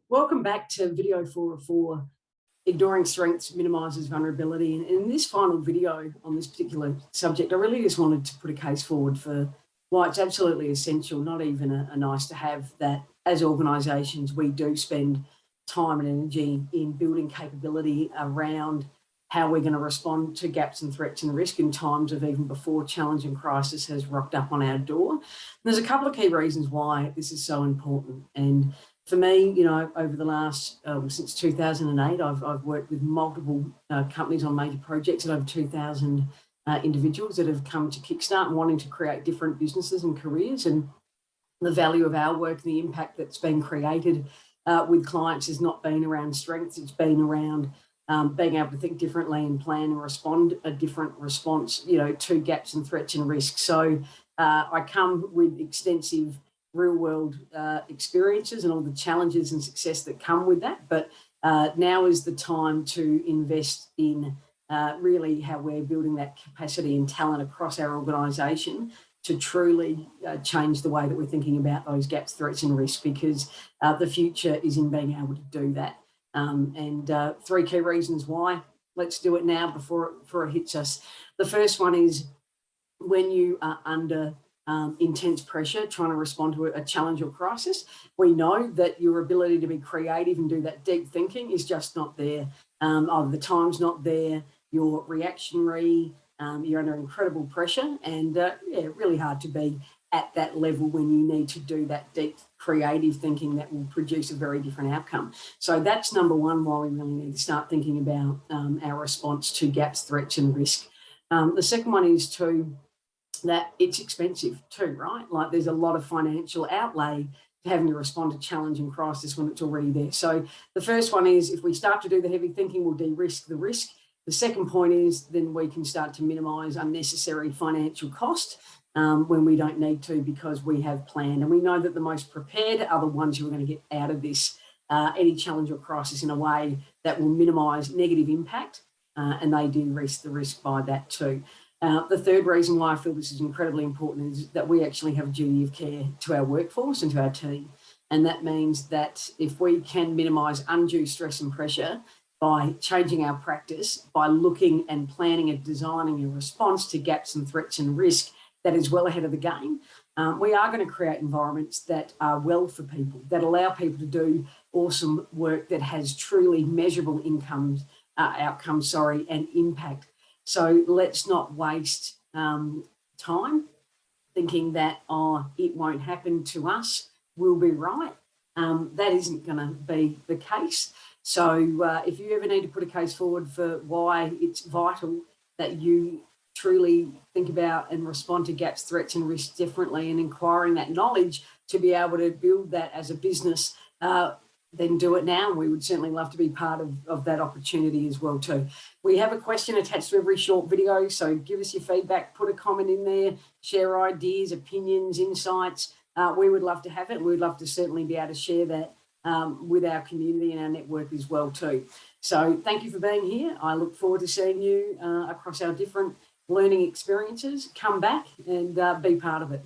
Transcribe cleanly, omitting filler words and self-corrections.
Welcome back to video 404, Ignoring Strengths Minimises Vulnerability. And in this final video on this particular subject, I really just wanted to put a case forward for why it's absolutely essential, not even a nice to have, that as organisations we do spend time and energy in building capability around how we're going to respond to gaps and threats and risk in times of even before challenge and crisis has rocked up on our door. And there's a couple of key reasons why this is so important. And for me, over the last, since 2008, I've worked with multiple companies on major projects and over 2,000 individuals that have come to Kickstart and wanting to create different businesses and careers. And the value of our work, the impact that's been created with clients has not been around strengths, it's been around being able to think differently and plan and respond a different response, to gaps and threats and risks. So I come with extensive real world experiences and all the challenges and success that come with that. But now is the time to invest in really how we're building that capacity and talent across our organisation to truly change the way that we're thinking about those gaps, threats and risks, because the future is in being able to do that. And three key reasons why. Let's do it now before it hits us. The first one is when you are under intense pressure trying to respond to a challenge or crisis, we know that your ability to be creative and do that deep thinking is just not there. Either the time's not there, you're reactionary, you're under incredible pressure, and really hard to be at that level when you need to do that deep creative thinking that will produce a very different outcome. So that's number one, why we really need to start thinking about our response to gaps, threats and risk. The second one is that it's expensive too, right? Like there's a lot of financial outlay to having to respond to challenge and crisis when it's already there. So the first one is, if we start to do the heavy thinking, we'll de-risk the risk. The second point is then we can start to minimise unnecessary financial cost when we don't need to, because we have planned. And we know that the most prepared are the ones who are going to get out of this, any challenge or crisis, in a way that will minimise negative impact, and they de-risk the risk by that too. The third reason why I feel this is incredibly important is that we actually have a duty of care to our workforce and to our team. And that means that if we can minimise undue stress and pressure by changing our practice, by looking and planning and designing a response to gaps and threats and risk that is well ahead of the game, we are going to create environments that are well for people, that allow people to do awesome work that has truly measurable outcomes, and impact. So let's not waste time thinking that, it won't happen to us, we'll be right. That isn't going to be the case. So if you ever need to put a case forward for why it's vital that you truly think about and respond to gaps, threats and risks differently, and acquiring that knowledge to be able to build that as a business, then do it now. We would certainly love to be part of that opportunity as well too. We have a question attached to every short video, so give us your feedback, put a comment in there, share ideas, opinions, insights. We would love to have it. We'd love to certainly be able to share that with our community and our network as well too. So thank you for being here. I look forward to seeing you across our different learning experiences. Come back and be part of it.